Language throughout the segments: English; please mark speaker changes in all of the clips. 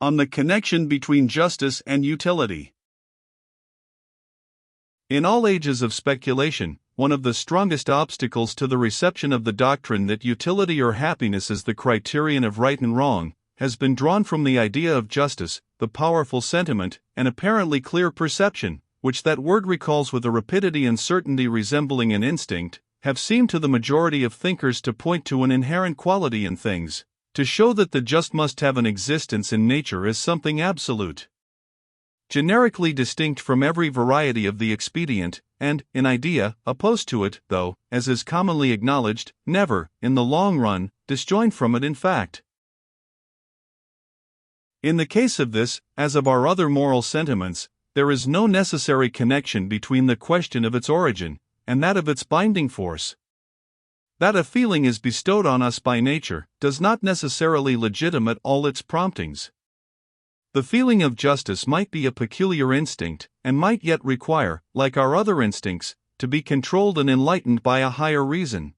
Speaker 1: On the connection between justice and utility. In all ages of speculation, one of the strongest obstacles to the reception of the doctrine that utility or happiness is the criterion of right and wrong has been drawn from the idea of justice, the powerful sentiment, and apparently clear perception, which that word recalls with a rapidity and certainty resembling an instinct, have seemed to the majority of thinkers to point to an inherent quality in things, to show that the just must have an existence in nature as something absolute, generically distinct from every variety of the expedient, and, in idea, opposed to it, though, as is commonly acknowledged, never, in the long run, disjoined from it in fact. In the case of this, as of our other moral sentiments, there is no necessary connection between the question of its origin and that of its binding force. That a feeling is bestowed on us by nature does not necessarily legitimate all its promptings. The feeling of justice might be a peculiar instinct, and might yet require, like our other instincts, to be controlled and enlightened by a higher reason.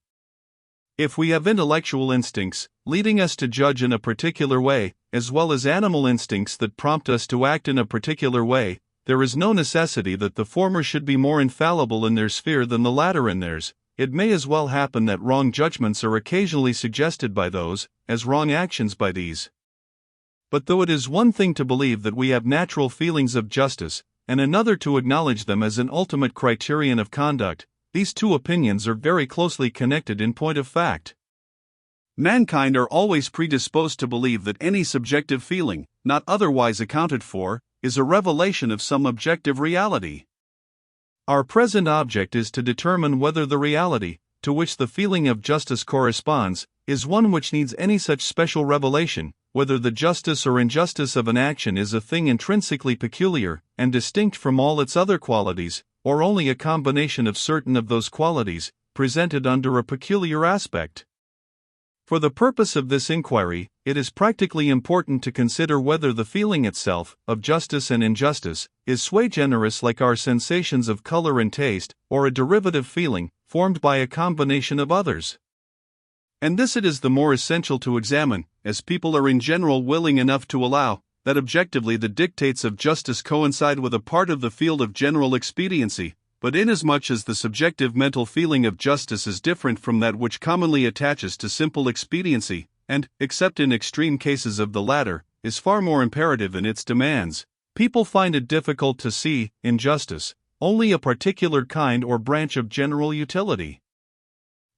Speaker 1: If we have intellectual instincts, leading us to judge in a particular way, as well as animal instincts that prompt us to act in a particular way, there is no necessity that the former should be more infallible in their sphere than the latter in theirs. It may as well happen that wrong judgments are occasionally suggested by those, as wrong actions by these. But though it is one thing to believe that we have natural feelings of justice, and another to acknowledge them as an ultimate criterion of conduct, these two opinions are very closely connected in point of fact. Mankind are always predisposed to believe that any subjective feeling, not otherwise accounted for, is a revelation of some objective reality. Our present object is to determine whether the reality, to which the feeling of justice corresponds, is one which needs any such special revelation, whether the justice or injustice of an action is a thing intrinsically peculiar and distinct from all its other qualities, or only a combination of certain of those qualities, presented under a peculiar aspect. For the purpose of this inquiry, it is practically important to consider whether the feeling itself, of justice and injustice, is sui generis like our sensations of color and taste, or a derivative feeling, formed by a combination of others. And this it is the more essential to examine, as people are in general willing enough to allow that objectively the dictates of justice coincide with a part of the field of general expediency, but inasmuch as the subjective mental feeling of justice is different from that which commonly attaches to simple expediency, and, except in extreme cases of the latter, is far more imperative in its demands, people find it difficult to see, in justice, only a particular kind or branch of general utility,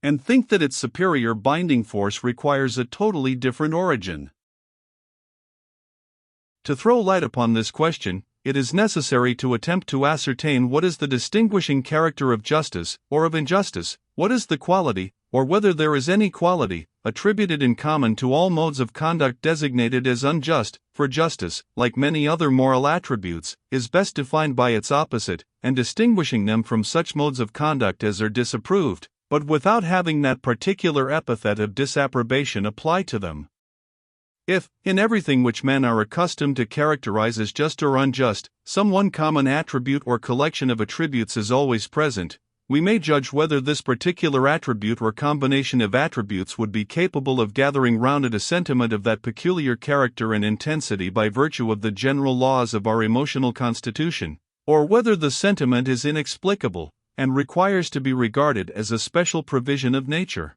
Speaker 1: and think that its superior binding force requires a totally different origin. To throw light upon this question, it is necessary to attempt to ascertain what is the distinguishing character of justice, or of injustice, what is the quality, or whether there is any quality, attributed in common to all modes of conduct designated as unjust, for justice, like many other moral attributes, is best defined by its opposite, and distinguishing them from such modes of conduct as are disapproved, but without having that particular epithet of disapprobation applied to them. If, in everything which men are accustomed to characterize as just or unjust, some one common attribute or collection of attributes is always present, we may judge whether this particular attribute or combination of attributes would be capable of gathering round it a sentiment of that peculiar character and intensity by virtue of the general laws of our emotional constitution, or whether the sentiment is inexplicable, and requires to be regarded as a special provision of nature.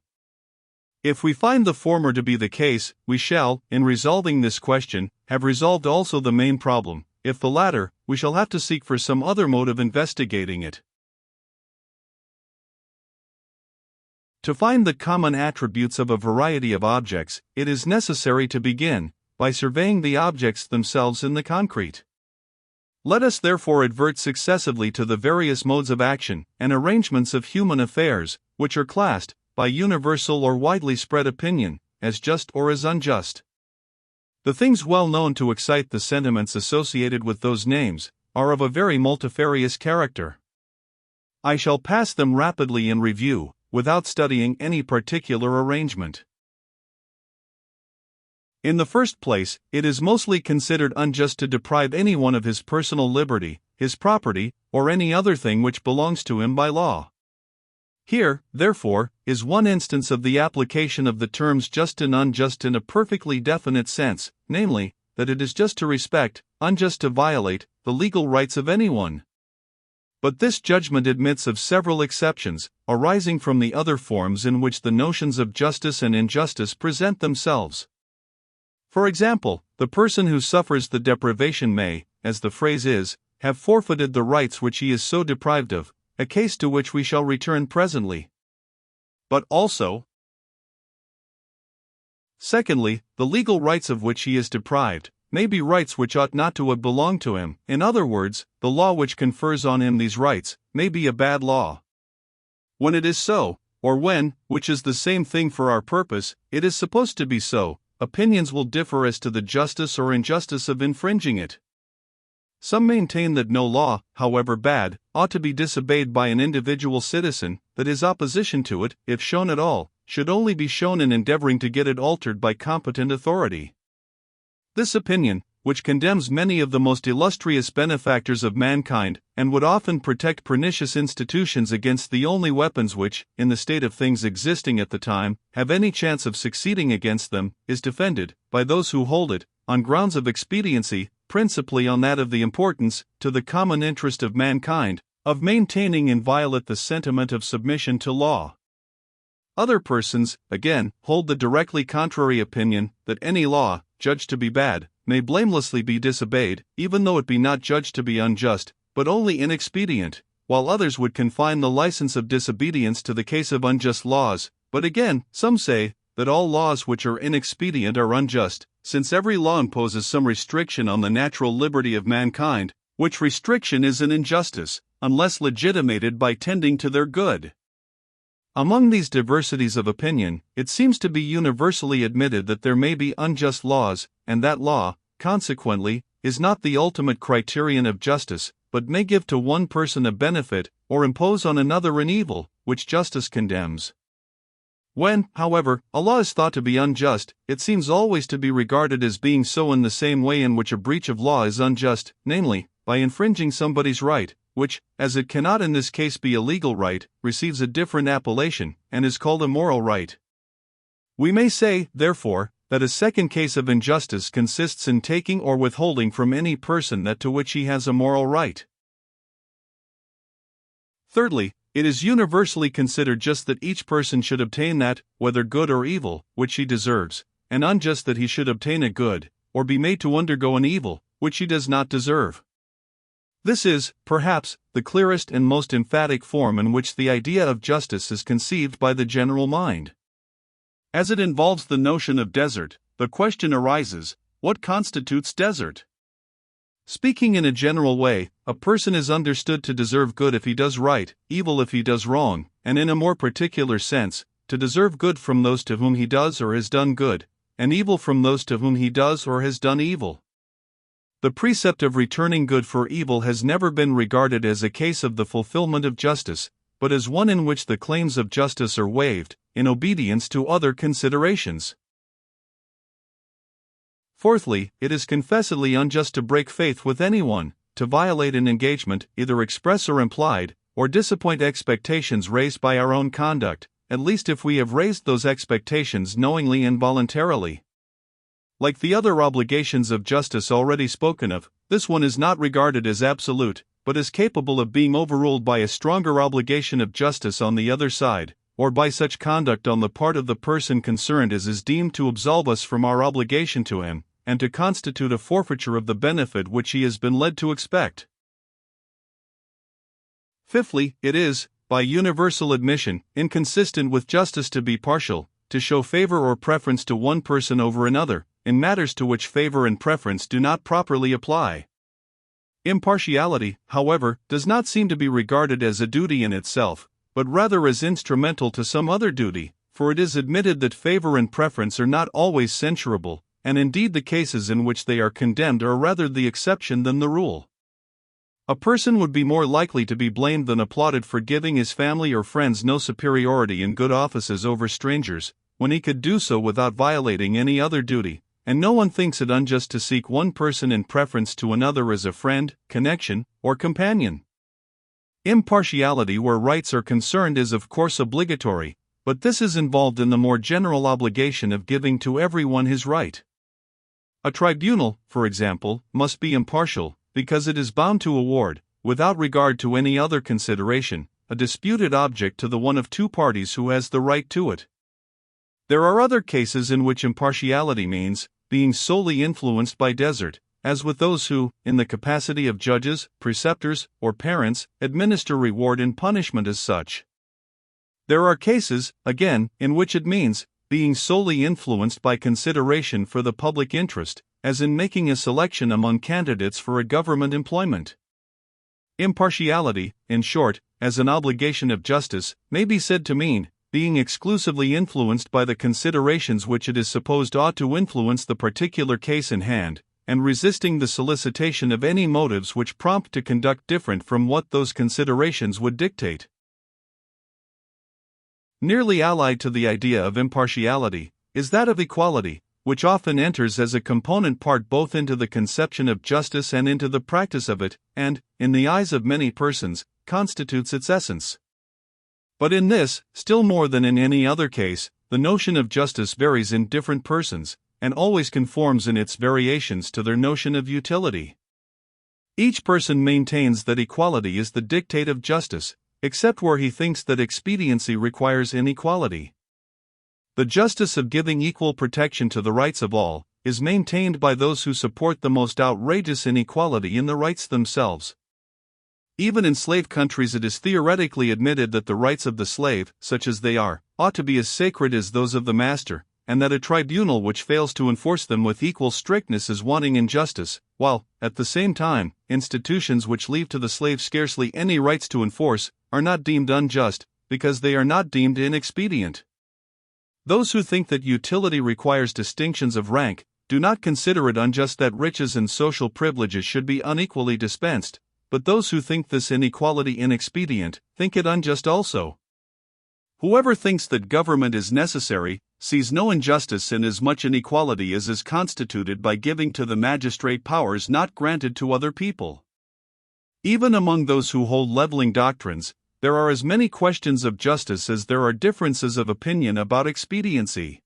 Speaker 1: If we find the former to be the case, we shall, in resolving this question, have resolved also the main problem. If the latter, we shall have to seek for some other mode of investigating it. To find the common attributes of a variety of objects, it is necessary to begin by surveying the objects themselves in the concrete. Let us therefore advert successively to the various modes of action and arrangements of human affairs, which are classed, by universal or widely spread opinion, as just or as unjust. The things well known to excite the sentiments associated with those names are of a very multifarious character. I shall pass them rapidly in review, without studying any particular arrangement. In the first place, it is mostly considered unjust to deprive anyone of his personal liberty, his property, or any other thing which belongs to him by law. Here, therefore, is one instance of the application of the terms just and unjust in a perfectly definite sense, namely, that it is just to respect, unjust to violate, the legal rights of anyone. But this judgment admits of several exceptions, arising from the other forms in which the notions of justice and injustice present themselves. For example, the person who suffers the deprivation may, as the phrase is, have forfeited the rights which he is so deprived of, a case to which we shall return presently. But also, secondly, the legal rights of which he is deprived may be rights which ought not to have belonged to him. In other words, the law which confers on him these rights may be a bad law. When it is so, or when, which is the same thing for our purpose, it is supposed to be so, opinions will differ as to the justice or injustice of infringing it. Some maintain that no law, however bad, ought to be disobeyed by an individual citizen, that his opposition to it, if shown at all, should only be shown in endeavoring to get it altered by competent authority. This opinion, which condemns many of the most illustrious benefactors of mankind, and would often protect pernicious institutions against the only weapons which, in the state of things existing at the time, have any chance of succeeding against them, is defended, by those who hold it, on grounds of expediency, principally on that of the importance, to the common interest of mankind, of maintaining inviolate the sentiment of submission to law. Other persons, again, hold the directly contrary opinion, that any law, judged to be bad, may blamelessly be disobeyed, even though it be not judged to be unjust, but only inexpedient, while others would confine the license of disobedience to the case of unjust laws. But again, some say that all laws which are inexpedient are unjust, since every law imposes some restriction on the natural liberty of mankind, which restriction is an injustice, unless legitimated by tending to their good. Among these diversities of opinion, it seems to be universally admitted that there may be unjust laws, and that law, consequently, is not the ultimate criterion of justice, but may give to one person a benefit, or impose on another an evil, which justice condemns. When, however, a law is thought to be unjust, it seems always to be regarded as being so in the same way in which a breach of law is unjust, namely, by infringing somebody's right, which, as it cannot in this case be a legal right, receives a different appellation, and is called a moral right. We may say, therefore, that a second case of injustice consists in taking or withholding from any person that to which he has a moral right. Thirdly, it is universally considered just that each person should obtain that, whether good or evil, which he deserves, and unjust that he should obtain a good, or be made to undergo an evil, which he does not deserve. This is, perhaps, the clearest and most emphatic form in which the idea of justice is conceived by the general mind. As it involves the notion of desert, the question arises, what constitutes desert? Speaking in a general way, a person is understood to deserve good if he does right, evil if he does wrong, and in a more particular sense, to deserve good from those to whom he does or has done good, and evil from those to whom he does or has done evil. The precept of returning good for evil has never been regarded as a case of the fulfillment of justice, but as one in which the claims of justice are waived, in obedience to other considerations. Fourthly, it is confessedly unjust to break faith with anyone, to violate an engagement, either express or implied, or disappoint expectations raised by our own conduct, at least if we have raised those expectations knowingly and voluntarily. Like the other obligations of justice already spoken of, this one is not regarded as absolute, but is capable of being overruled by a stronger obligation of justice on the other side, or by such conduct on the part of the person concerned as is deemed to absolve us from our obligation to him, and to constitute a forfeiture of the benefit which he has been led to expect. Fifthly, it is, by universal admission, inconsistent with justice to be partial, to show favor or preference to one person over another, in matters to which favor and preference do not properly apply. Impartiality, however, does not seem to be regarded as a duty in itself, but rather as instrumental to some other duty, for it is admitted that favor and preference are not always censurable, and indeed the cases in which they are condemned are rather the exception than the rule. A person would be more likely to be blamed than applauded for giving his family or friends no superiority in good offices over strangers, when he could do so without violating any other duty, and no one thinks it unjust to seek one person in preference to another as a friend, connection, or companion. Impartiality where rights are concerned is of course obligatory, but this is involved in the more general obligation of giving to everyone his right. A tribunal, for example, must be impartial, because it is bound to award, without regard to any other consideration, a disputed object to the one of two parties who has the right to it. There are other cases in which impartiality means being solely influenced by desert, as with those who, in the capacity of judges, preceptors, or parents, administer reward and punishment as such. There are cases, again, in which it means being solely influenced by consideration for the public interest, as in making a selection among candidates for a government employment. Impartiality, in short, as an obligation of justice, may be said to mean being exclusively influenced by the considerations which it is supposed ought to influence the particular case in hand, and resisting the solicitation of any motives which prompt to conduct different from what those considerations would dictate. Nearly allied to the idea of impartiality is that of equality, which often enters as a component part both into the conception of justice and into the practice of it, and, in the eyes of many persons, constitutes its essence. But in this, still more than in any other case, the notion of justice varies in different persons, and always conforms in its variations to their notion of utility. Each person maintains that equality is the dictate of justice, except where he thinks that expediency requires inequality. The justice of giving equal protection to the rights of all is maintained by those who support the most outrageous inequality in the rights themselves. Even in slave countries it is theoretically admitted that the rights of the slave, such as they are, ought to be as sacred as those of the master, and that a tribunal which fails to enforce them with equal strictness is wanting in justice, while, at the same time, institutions which leave to the slave scarcely any rights to enforce are not deemed unjust, because they are not deemed inexpedient. Those who think that utility requires distinctions of rank do not consider it unjust that riches and social privileges should be unequally dispensed, but those who think this inequality inexpedient think it unjust also. Whoever thinks that government is necessary sees no injustice in as much inequality as is constituted by giving to the magistrate powers not granted to other people. Even among those who hold leveling doctrines, there are as many questions of justice as there are differences of opinion about expediency.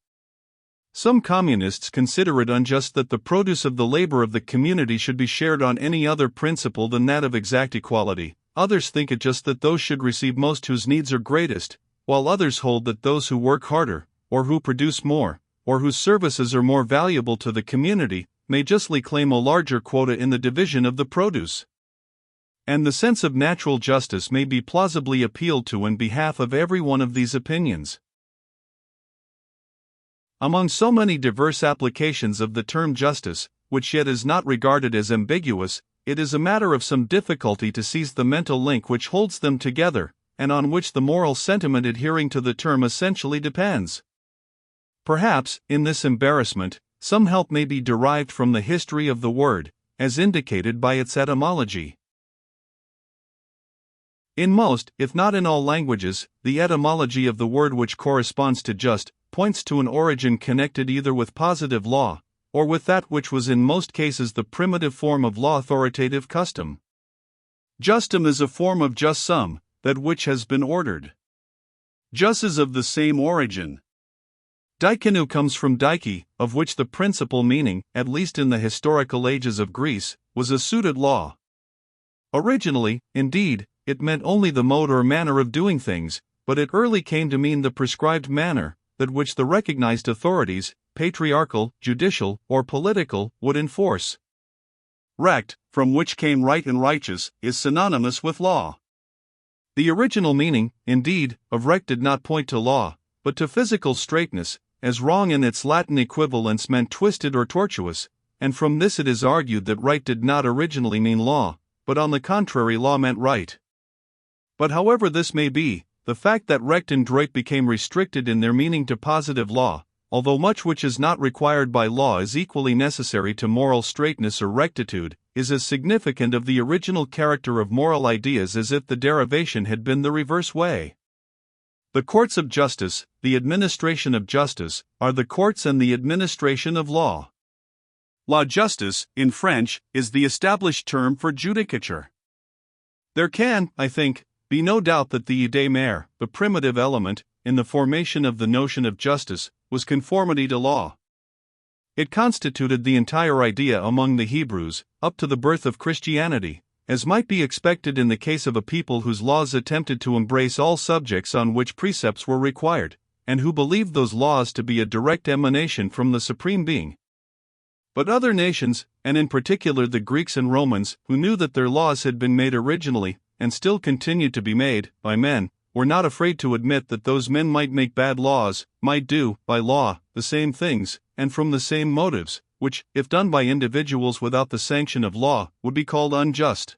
Speaker 1: Some communists consider it unjust that the produce of the labor of the community should be shared on any other principle than that of exact equality. Others think it just that those should receive most whose needs are greatest, while others hold that those who work harder, or who produce more, or whose services are more valuable to the community, may justly claim a larger quota in the division of the produce. And the sense of natural justice may be plausibly appealed to in behalf of every one of these opinions. Among so many diverse applications of the term justice, which yet is not regarded as ambiguous, it is a matter of some difficulty to seize the mental link which holds them together, and on which the moral sentiment adhering to the term essentially depends. Perhaps, in this embarrassment, some help may be derived from the history of the word, as indicated by its etymology. In most, if not in all languages, the etymology of the word which corresponds to just points to an origin connected either with positive law, or with that which was in most cases the primitive form of law authoritative custom. Justum is a form of just sum, that which has been ordered. Jus is of the same origin. Dikenu comes from dike, of which the principal meaning, at least in the historical ages of Greece, was a suited law. Originally, indeed, it meant only the mode or manner of doing things, but it early came to mean the prescribed manner, that which the recognized authorities, patriarchal, judicial, or political, would enforce. Rect, from which came right and righteous, is synonymous with law. The original meaning, indeed, of rect did not point to law, but to physical straightness, as wrong in its Latin equivalence meant twisted or tortuous, and from this it is argued that right did not originally mean law, but on the contrary law meant right. But however this may be, the fact that rect and droit became restricted in their meaning to positive law, although much which is not required by law is equally necessary to moral straightness or rectitude, is as significant of the original character of moral ideas as if the derivation had been the reverse way. The courts of justice, the administration of justice, are the courts and the administration of law. La justice, in French, is the established term for judicature. There can, I think, be no doubt that the idée mère, the primitive element, in the formation of the notion of justice, was conformity to law. It constituted the entire idea among the Hebrews, up to the birth of Christianity, as might be expected in the case of a people whose laws attempted to embrace all subjects on which precepts were required, and who believed those laws to be a direct emanation from the Supreme Being. But other nations, and in particular the Greeks and Romans, who knew that their laws had been made originally, and still continued to be made, by men, were not afraid to admit that those men might make bad laws, might do, by law, the same things, and from the same motives, which, if done by individuals without the sanction of law, would be called unjust.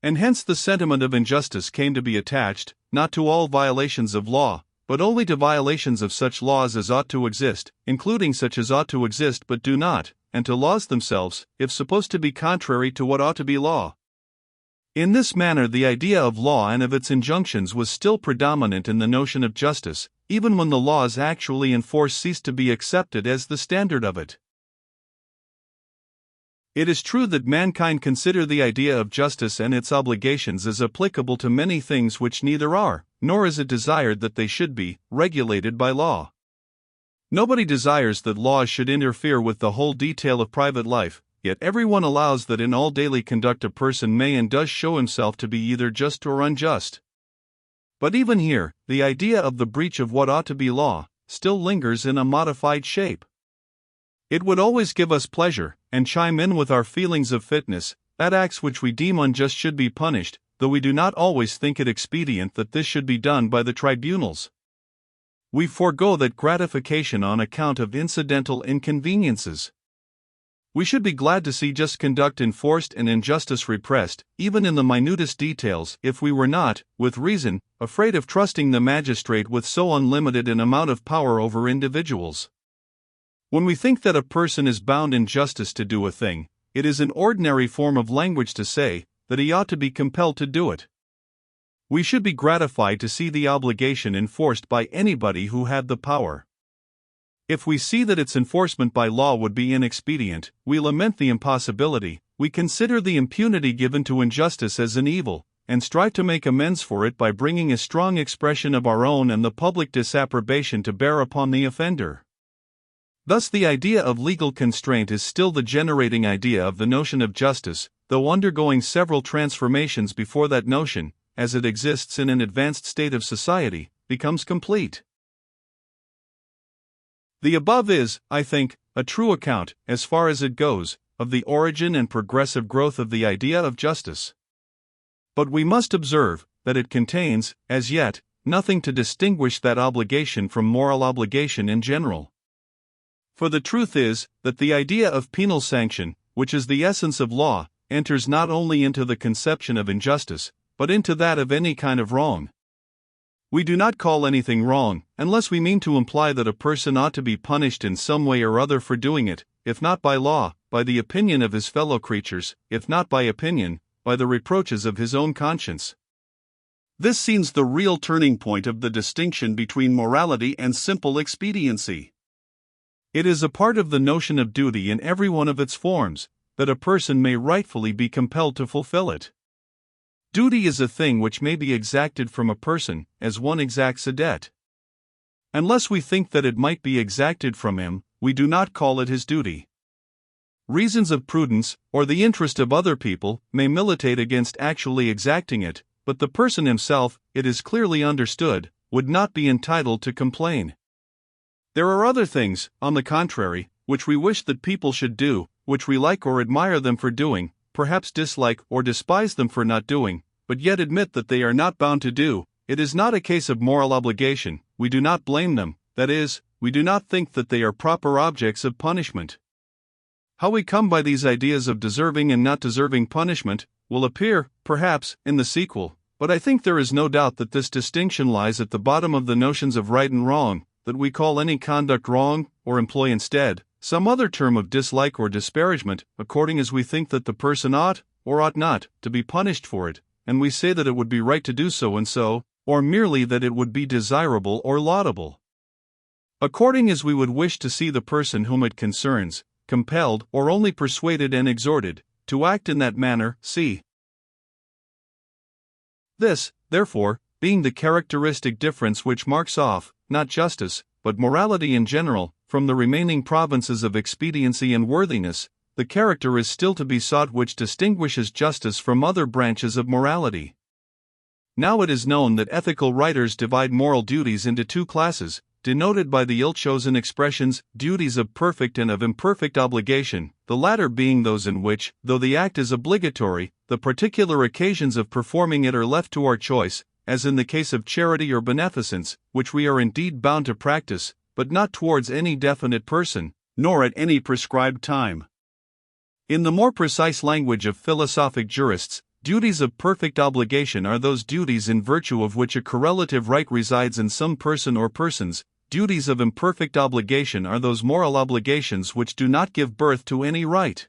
Speaker 1: And hence the sentiment of injustice came to be attached, not to all violations of law, but only to violations of such laws as ought to exist, including such as ought to exist but do not, and to laws themselves, if supposed to be contrary to what ought to be law. In this manner the idea of law and of its injunctions was still predominant in the notion of justice, even when the laws actually in force ceased to be accepted as the standard of it. It is true that mankind consider the idea of justice and its obligations as applicable to many things which neither are, nor is it desired that they should be, regulated by law. Nobody desires that laws should interfere with the whole detail of private life, yet everyone allows that in all daily conduct a person may and does show himself to be either just or unjust. But even here, the idea of the breach of what ought to be law still lingers in a modified shape. It would always give us pleasure, and chime in with our feelings of fitness, that acts which we deem unjust should be punished, though we do not always think it expedient that this should be done by the tribunals. We forego that gratification on account of incidental inconveniences. We should be glad to see just conduct enforced and injustice repressed, even in the minutest details, if we were not, with reason, afraid of trusting the magistrate with so unlimited an amount of power over individuals. When we think that a person is bound in justice to do a thing, it is an ordinary form of language to say that he ought to be compelled to do it. We should be gratified to see the obligation enforced by anybody who had the power. If we see that its enforcement by law would be inexpedient, we lament the impossibility, we consider the impunity given to injustice as an evil, and strive to make amends for it by bringing a strong expression of our own and the public disapprobation to bear upon the offender. Thus the idea of legal constraint is still the generating idea of the notion of justice, though undergoing several transformations before that notion, as it exists in an advanced state of society, becomes complete. The above is, I think, a true account, as far as it goes, of the origin and progressive growth of the idea of justice. But we must observe that it contains, as yet, nothing to distinguish that obligation from moral obligation in general. For the truth is, that the idea of penal sanction, which is the essence of law, enters not only into the conception of injustice, but into that of any kind of wrong. We do not call anything wrong, unless we mean to imply that a person ought to be punished in some way or other for doing it, if not by law, by the opinion of his fellow creatures, if not by opinion, by the reproaches of his own conscience. This seems the real turning point of the distinction between morality and simple expediency. It is a part of the notion of duty in every one of its forms, that a person may rightfully be compelled to fulfill it. Duty is a thing which may be exacted from a person, as one exacts a debt. Unless we think that it might be exacted from him, we do not call it his duty. Reasons of prudence, or the interest of other people, may militate against actually exacting it, but the person himself, it is clearly understood, would not be entitled to complain. There are other things, on the contrary, which we wish that people should do, which we like or admire them for doing, perhaps dislike or despise them for not doing, but yet admit that they are not bound to do. It is not a case of moral obligation, we do not blame them, that is, we do not think that they are proper objects of punishment. How we come by these ideas of deserving and not deserving punishment will appear, perhaps, in the sequel, but I think there is no doubt that this distinction lies at the bottom of the notions of right and wrong, that we call any conduct wrong, or employ instead some other term of dislike or disparagement, according as we think that the person ought, or ought not, to be punished for it, and we say that it would be right to do so and so, or merely that it would be desirable or laudable. According as we would wish to see the person whom it concerns, compelled or only persuaded and exhorted, to act in that manner, see. This, therefore, being the characteristic difference which marks off, not justice, but morality in general, from the remaining provinces of expediency and worthiness, the character is still to be sought which distinguishes justice from other branches of morality. Now it is known that ethical writers divide moral duties into two classes, denoted by the ill-chosen expressions, duties of perfect and of imperfect obligation, the latter being those in which, though the act is obligatory, the particular occasions of performing it are left to our choice, as in the case of charity or beneficence, which we are indeed bound to practice, but not towards any definite person, nor at any prescribed time. In the more precise language of philosophic jurists, duties of perfect obligation are those duties in virtue of which a correlative right resides in some person or persons. Duties of imperfect obligation are those moral obligations which do not give birth to any right.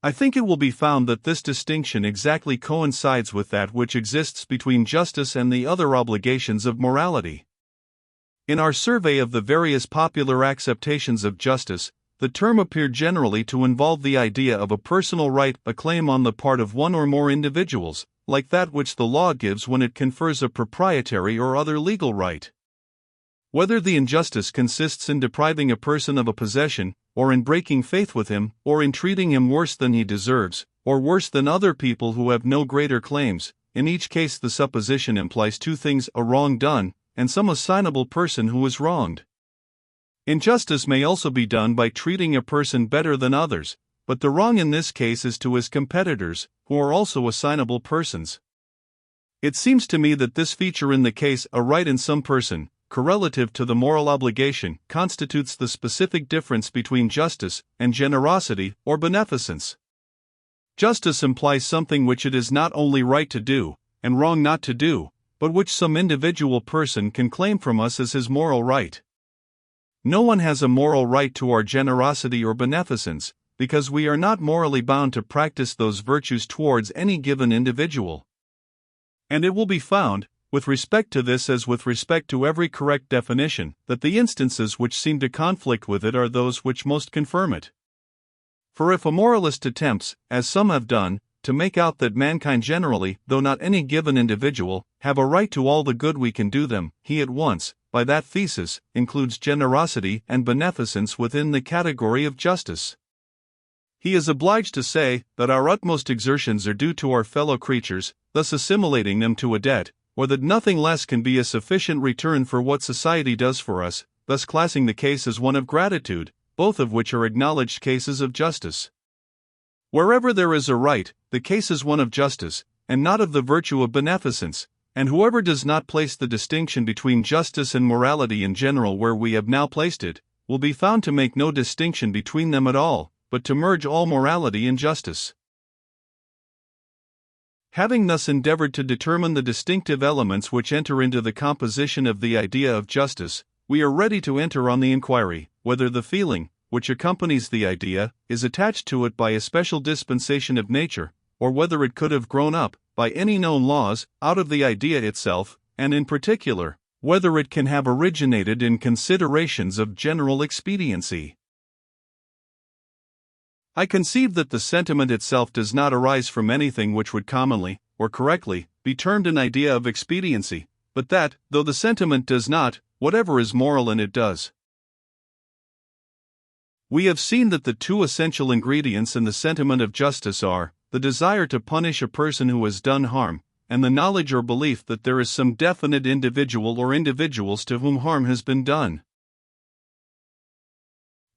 Speaker 1: I think it will be found that this distinction exactly coincides with that which exists between justice and the other obligations of morality. In our survey of the various popular acceptations of justice, the term appeared generally to involve the idea of a personal right, a claim on the part of one or more individuals, like that which the law gives when it confers a proprietary or other legal right. Whether the injustice consists in depriving a person of a possession, or in breaking faith with him, or in treating him worse than he deserves, or worse than other people who have no greater claims, in each case the supposition implies two things: a wrong done, and some assignable person who is wronged. Injustice may also be done by treating a person better than others, but the wrong in this case is to his competitors, who are also assignable persons. It seems to me that this feature in the case a right in some person, correlative to the moral obligation, constitutes the specific difference between justice and generosity or beneficence. Justice implies something which it is not only right to do, and wrong not to do, but which some individual person can claim from us as his moral right. No one has a moral right to our generosity or beneficence, because we are not morally bound to practice those virtues towards any given individual. And it will be found, with respect to this as with respect to every correct definition, that the instances which seem to conflict with it are those which most confirm it. For if a moralist attempts, as some have done, to make out that mankind generally, though not any given individual, have a right to all the good we can do them, he at once, by that thesis, includes generosity and beneficence within the category of justice. He is obliged to say that our utmost exertions are due to our fellow creatures, thus assimilating them to a debt, or that nothing less can be a sufficient return for what society does for us, thus classing the case as one of gratitude, both of which are acknowledged cases of justice. Wherever there is a right, the case is one of justice, and not of the virtue of beneficence, and whoever does not place the distinction between justice and morality in general where we have now placed it, will be found to make no distinction between them at all, but to merge all morality in justice. Having thus endeavored to determine the distinctive elements which enter into the composition of the idea of justice, we are ready to enter on the inquiry, whether the feeling, which accompanies the idea, is attached to it by a special dispensation of nature, or whether it could have grown up, by any known laws, out of the idea itself, and in particular, whether it can have originated in considerations of general expediency. I conceive that the sentiment itself does not arise from anything which would commonly, or correctly, be termed an idea of expediency, but that, though the sentiment does not, whatever is moral in it does. We have seen that the two essential ingredients in the sentiment of justice are the desire to punish a person who has done harm, and the knowledge or belief that there is some definite individual or individuals to whom harm has been done.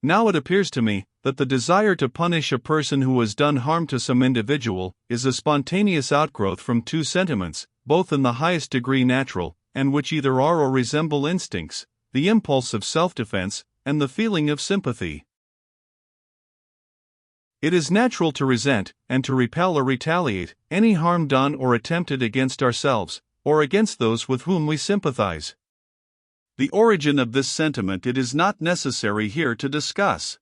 Speaker 1: Now it appears to me that the desire to punish a person who has done harm to some individual is a spontaneous outgrowth from two sentiments, both in the highest degree natural, and which either are or resemble instincts, the impulse of self-defense, and the feeling of sympathy. It is natural to resent, and to repel or retaliate, any harm done or attempted against ourselves, or against those with whom we sympathize. The origin of this sentiment it is not necessary here to discuss.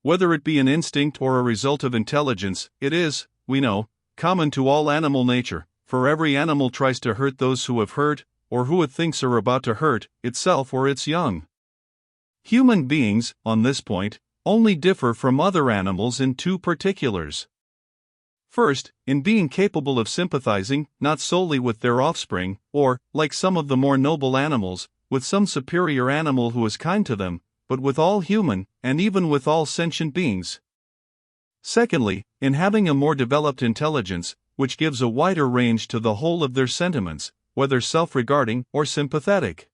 Speaker 1: Whether it be an instinct or a result of intelligence, it is, we know, common to all animal nature, for every animal tries to hurt those who have hurt, or who it thinks are about to hurt, itself or its young. Human beings, on this point, only differ from other animals in two particulars. First, in being capable of sympathizing, not solely with their offspring, or, like some of the more noble animals, with some superior animal who is kind to them, but with all human, and even with all sentient beings. Secondly, in having a more developed intelligence, which gives a wider range to the whole of their sentiments, whether self-regarding or sympathetic.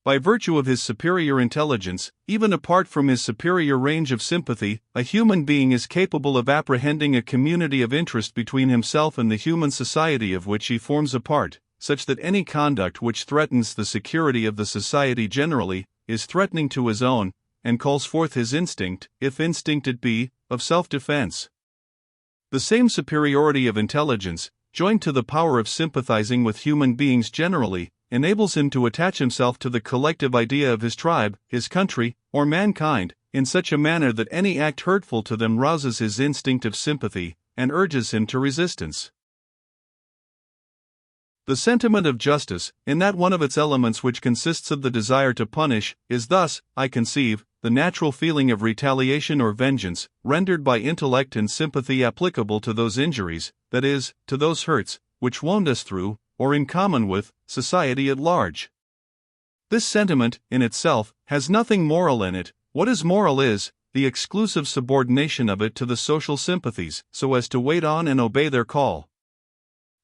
Speaker 1: By virtue of his superior intelligence, even apart from his superior range of sympathy, a human being is capable of apprehending a community of interest between himself and the human society of which he forms a part, such that any conduct which threatens the security of the society generally, is threatening to his own, and calls forth his instinct, if instinct it be, of self-defense. The same superiority of intelligence, joined to the power of sympathizing with human beings generally, enables him to attach himself to the collective idea of his tribe, his country, or mankind, in such a manner that any act hurtful to them rouses his instinct of sympathy, and urges him to resistance. The sentiment of justice, in that one of its elements which consists of the desire to punish, is thus, I conceive, the natural feeling of retaliation or vengeance, rendered by intellect and sympathy applicable to those injuries, that is, to those hurts, which wound us through, or in common with, society at large. This sentiment, in itself, has nothing moral in it. What is moral is the exclusive subordination of it to the social sympathies, so as to wait on and obey their call.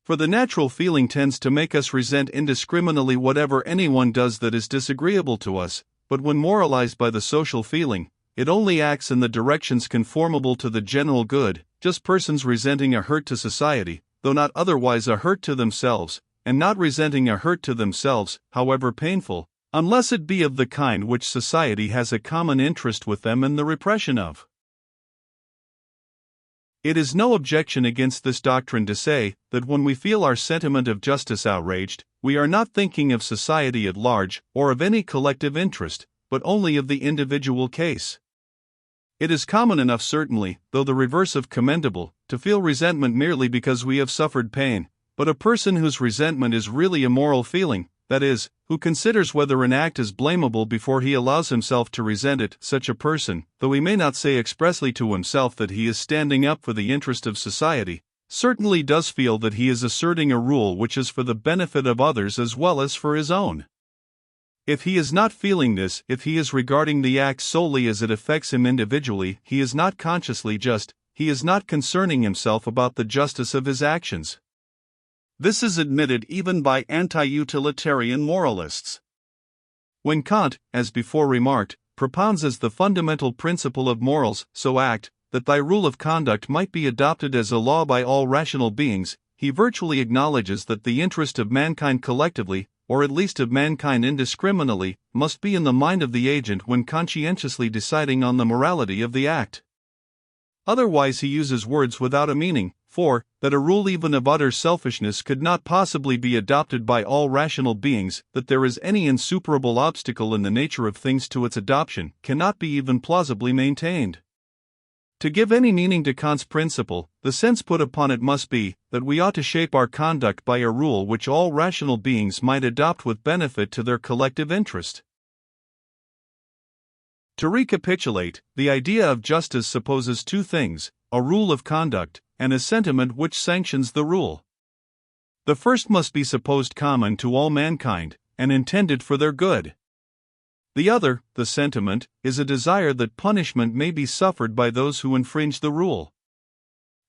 Speaker 1: For the natural feeling tends to make us resent indiscriminately whatever anyone does that is disagreeable to us, but when moralized by the social feeling, it only acts in the directions conformable to the general good, just persons resenting a hurt to society, though not otherwise a hurt to themselves, and not resenting a hurt to themselves, however painful, unless it be of the kind which society has a common interest with them in the repression of. It is no objection against this doctrine to say that when we feel our sentiment of justice outraged, we are not thinking of society at large or of any collective interest, but only of the individual case. It is common enough, certainly, though the reverse of commendable, to feel resentment merely because we have suffered pain, but a person whose resentment is really a moral feeling, that is, who considers whether an act is blamable before he allows himself to resent it, such a person, though he may not say expressly to himself that he is standing up for the interest of society, certainly does feel that he is asserting a rule which is for the benefit of others as well as for his own. If he is not feeling this, if he is regarding the act solely as it affects him individually, he is not consciously just, he is not concerning himself about the justice of his actions. This is admitted even by anti-utilitarian moralists. When Kant, as before remarked, propounds as the fundamental principle of morals, so act, that thy rule of conduct might be adopted as a law by all rational beings, he virtually acknowledges that the interest of mankind collectively, or at least of mankind indiscriminately, must be in the mind of the agent when conscientiously deciding on the morality of the act. Otherwise he uses words without a meaning, for, that a rule even of utter selfishness could not possibly be adopted by all rational beings, that there is any insuperable obstacle in the nature of things to its adoption, cannot be even plausibly maintained. To give any meaning to Kant's principle, the sense put upon it must be, that we ought to shape our conduct by a rule which all rational beings might adopt with benefit to their collective interest. To recapitulate, the idea of justice supposes two things: a rule of conduct, and a sentiment which sanctions the rule. The first must be supposed common to all mankind, and intended for their good. The other, the sentiment, is a desire that punishment may be suffered by those who infringe the rule.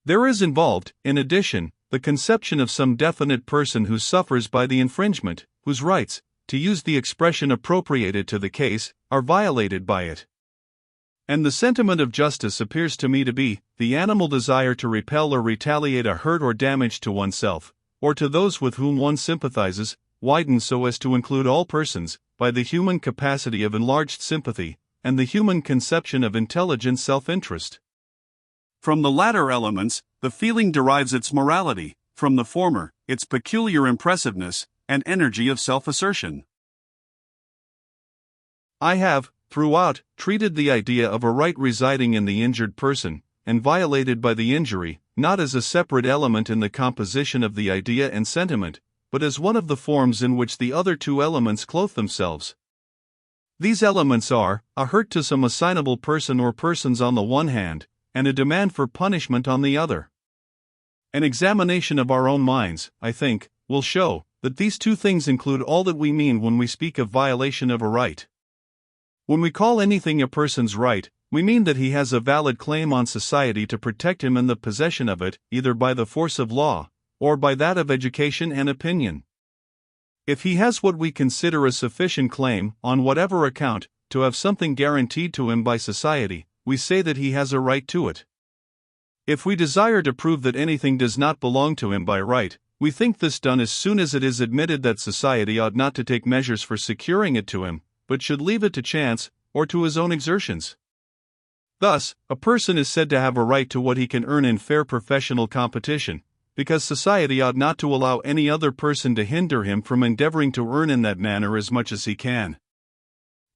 Speaker 1: There is involved, in addition, the conception of some definite person who suffers by the infringement, whose rights, to use the expression appropriated to the case, are violated by it. And the sentiment of justice appears to me to be the animal desire to repel or retaliate a hurt or damage to oneself, or to those with whom one sympathizes, widened so as to include all persons, by the human capacity of enlarged sympathy, and the human conception of intelligent self-interest. From the latter elements, the feeling derives its morality, from the former, its peculiar impressiveness, and energy of self-assertion. I have, throughout, treated the idea of a right residing in the injured person, and violated by the injury, not as a separate element in the composition of the idea and sentiment, but as one of the forms in which the other two elements clothe themselves. These elements are, a hurt to some assignable person or persons on the one hand, and a demand for punishment on the other. An examination of our own minds, I think, will show that these two things include all that we mean when we speak of violation of a right. When we call anything a person's right, we mean that he has a valid claim on society to protect him in the possession of it, either by the force of law, or by that of education and opinion. If he has what we consider a sufficient claim, on whatever account, to have something guaranteed to him by society, we say that he has a right to it. If we desire to prove that anything does not belong to him by right, we think this done as soon as it is admitted that society ought not to take measures for securing it to him, but should leave it to chance, or to his own exertions. Thus, a person is said to have a right to what he can earn in fair professional competition, because society ought not to allow any other person to hinder him from endeavoring to earn in that manner as much as he can.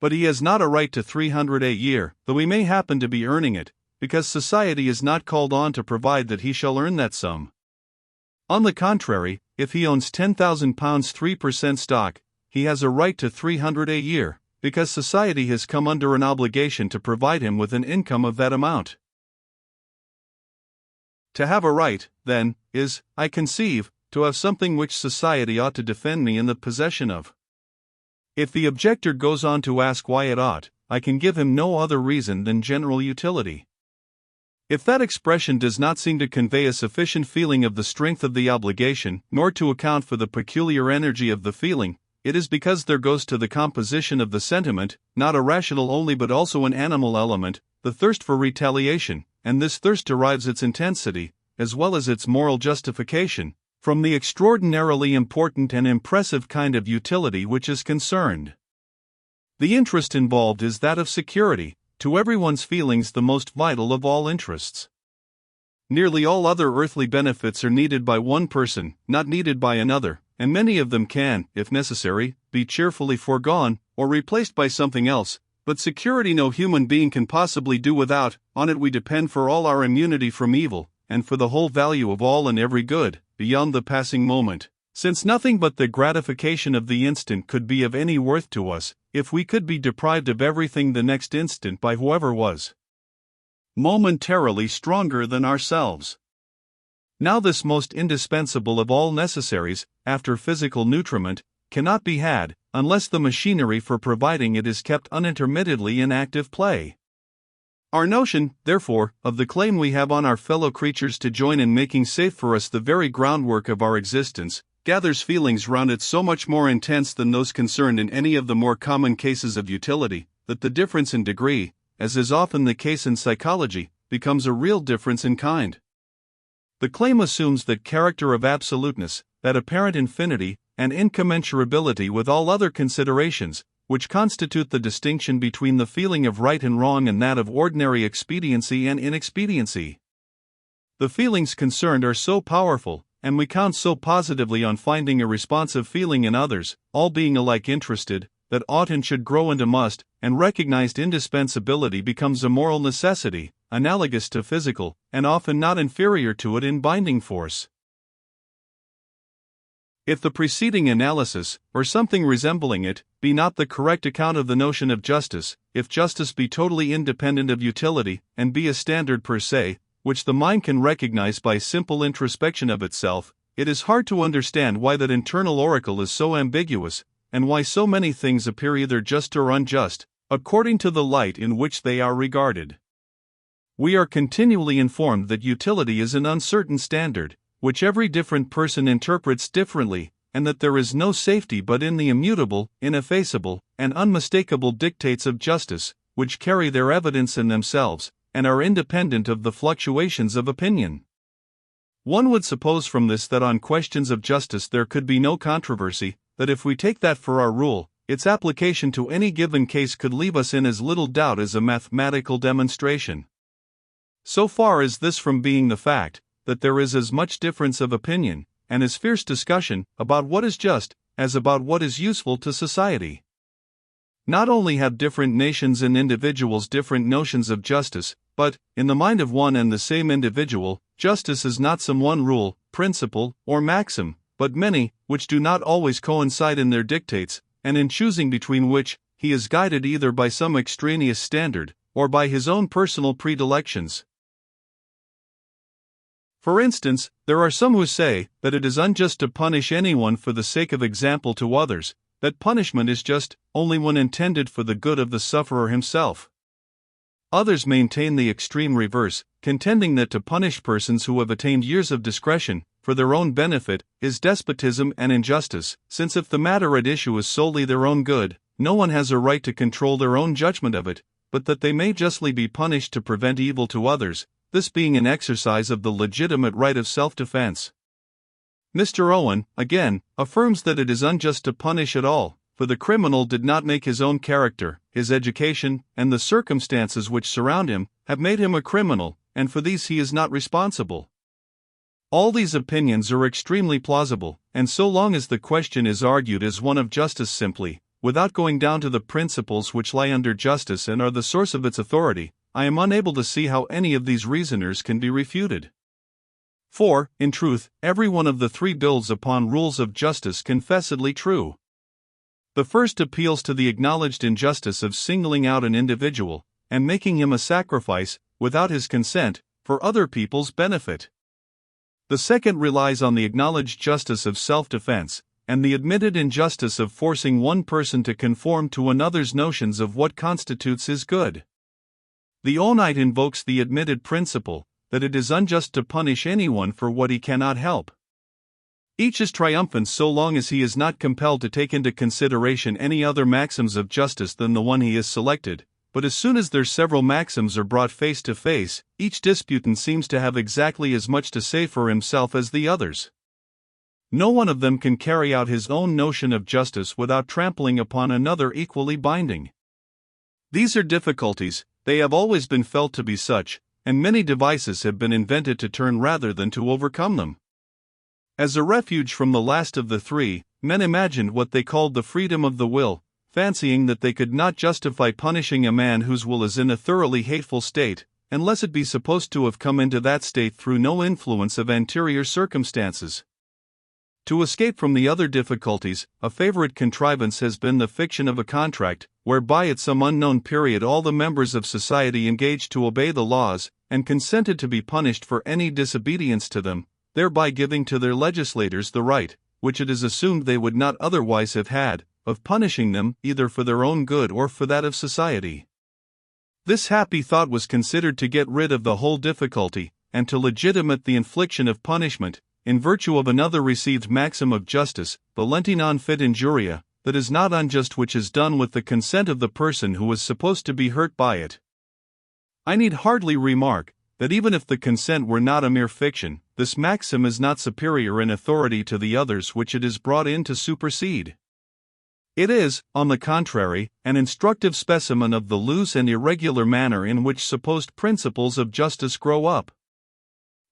Speaker 1: But he has not a right to 300 a year, though he may happen to be earning it, because society is not called on to provide that he shall earn that sum. On the contrary, if he owns £10,000 3% stock, he has a right to 300 a year, because society has come under an obligation to provide him with an income of that amount. To have a right, then, is, I conceive, to have something which society ought to defend me in the possession of. If the objector goes on to ask why it ought, I can give him no other reason than general utility. If that expression does not seem to convey a sufficient feeling of the strength of the obligation, nor to account for the peculiar energy of the feeling, it is because there goes to the composition of the sentiment, not a rational only but also an animal element, the thirst for retaliation, and this thirst derives its intensity, as well as its moral justification, from the extraordinarily important and impressive kind of utility which is concerned. The interest involved is that of security, to everyone's feelings the most vital of all interests. Nearly all other earthly benefits are needed by one person, not needed by another, and many of them can, if necessary, be cheerfully foregone, or replaced by something else, but security no human being can possibly do without. On it we depend for all our immunity from evil, and for the whole value of all and every good, beyond the passing moment, since nothing but the gratification of the instant could be of any worth to us, if we could be deprived of everything the next instant by whoever was momentarily stronger than ourselves. Now this most indispensable of all necessaries, after physical nutriment, cannot be had, unless the machinery for providing it is kept unintermittedly in active play. Our notion, therefore, of the claim we have on our fellow creatures to join in making safe for us the very groundwork of our existence, gathers feelings round it so much more intense than those concerned in any of the more common cases of utility, that the difference in degree, as is often the case in psychology, becomes a real difference in kind. The claim assumes that character of absoluteness, that apparent infinity, and incommensurability with all other considerations, which constitute the distinction between the feeling of right and wrong and that of ordinary expediency and inexpediency. The feelings concerned are so powerful, and we count so positively on finding a responsive feeling in others, all being alike interested, that ought and should grow into must, and recognized indispensability becomes a moral necessity, analogous to physical, and often not inferior to it in binding force. If the preceding analysis, or something resembling it, be not the correct account of the notion of justice, if justice be totally independent of utility, and be a standard per se, which the mind can recognize by simple introspection of itself, it is hard to understand why that internal oracle is so ambiguous, and why so many things appear either just or unjust, according to the light in which they are regarded. We are continually informed that utility is an uncertain standard, which every different person interprets differently, and that there is no safety but in the immutable, ineffaceable, and unmistakable dictates of justice, which carry their evidence in themselves, and are independent of the fluctuations of opinion. One would suppose from this that on questions of justice there could be no controversy, that if we take that for our rule, its application to any given case could leave us in as little doubt as a mathematical demonstration. So far is this from being the fact, that there is as much difference of opinion, and as fierce discussion, about what is just, as about what is useful to society. Not only have different nations and individuals different notions of justice, but, in the mind of one and the same individual, justice is not some one rule, principle, or maxim, but many, which do not always coincide in their dictates, and in choosing between which, he is guided either by some extraneous standard, or by his own personal predilections. For instance, there are some who say that it is unjust to punish anyone for the sake of example to others, that punishment is just, only when intended for the good of the sufferer himself. Others maintain the extreme reverse, contending that to punish persons who have attained years of discretion, for their own benefit, is despotism and injustice, since if the matter at issue is solely their own good, no one has a right to control their own judgment of it, but that they may justly be punished to prevent evil to others, this being an exercise of the legitimate right of self-defense. Mr. Owen, again, affirms that it is unjust to punish at all, for the criminal did not make his own character, his education, and the circumstances which surround him, have made him a criminal, and for these he is not responsible. All these opinions are extremely plausible, and so long as the question is argued as one of justice simply, without going down to the principles which lie under justice and are the source of its authority, I am unable to see how any of these reasoners can be refuted. For, in truth, every one of the three builds upon rules of justice confessedly true. The first appeals to the acknowledged injustice of singling out an individual, and making him a sacrifice, without his consent, for other people's benefit. The second relies on the acknowledged justice of self-defense, and the admitted injustice of forcing one person to conform to another's notions of what constitutes his good. The Owenite invokes the admitted principle, that it is unjust to punish anyone for what he cannot help. Each is triumphant so long as he is not compelled to take into consideration any other maxims of justice than the one he has selected, but as soon as their several maxims are brought face to face, each disputant seems to have exactly as much to say for himself as the others. No one of them can carry out his own notion of justice without trampling upon another equally binding. These are difficulties, they have always been felt to be such, and many devices have been invented to turn rather than to overcome them. As a refuge from the last of the three, men imagined what they called the freedom of the will, fancying that they could not justify punishing a man whose will is in a thoroughly hateful state, unless it be supposed to have come into that state through no influence of anterior circumstances. To escape from the other difficulties, a favorite contrivance has been the fiction of a contract, whereby at some unknown period all the members of society engaged to obey the laws, and consented to be punished for any disobedience to them, thereby giving to their legislators the right, which it is assumed they would not otherwise have had, of punishing them, either for their own good or for that of society. This happy thought was considered to get rid of the whole difficulty, and to legitimate the infliction of punishment, in virtue of another received maxim of justice, volenti non fit injuria, that is not unjust which is done with the consent of the person who is supposed to be hurt by it. I need hardly remark, that even if the consent were not a mere fiction, this maxim is not superior in authority to the others which it is brought in to supersede. It is, on the contrary, an instructive specimen of the loose and irregular manner in which supposed principles of justice grow up.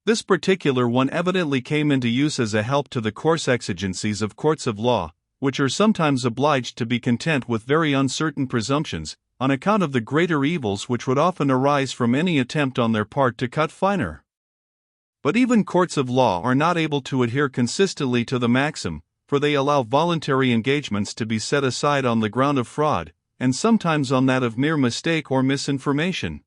Speaker 1: This particular one evidently came into use as a help to the coarse exigencies of courts of law, which are sometimes obliged to be content with very uncertain presumptions, on account of the greater evils which would often arise from any attempt on their part to cut finer. But even courts of law are not able to adhere consistently to the maxim, for they allow voluntary engagements to be set aside on the ground of fraud, and sometimes on that of mere mistake or misinformation.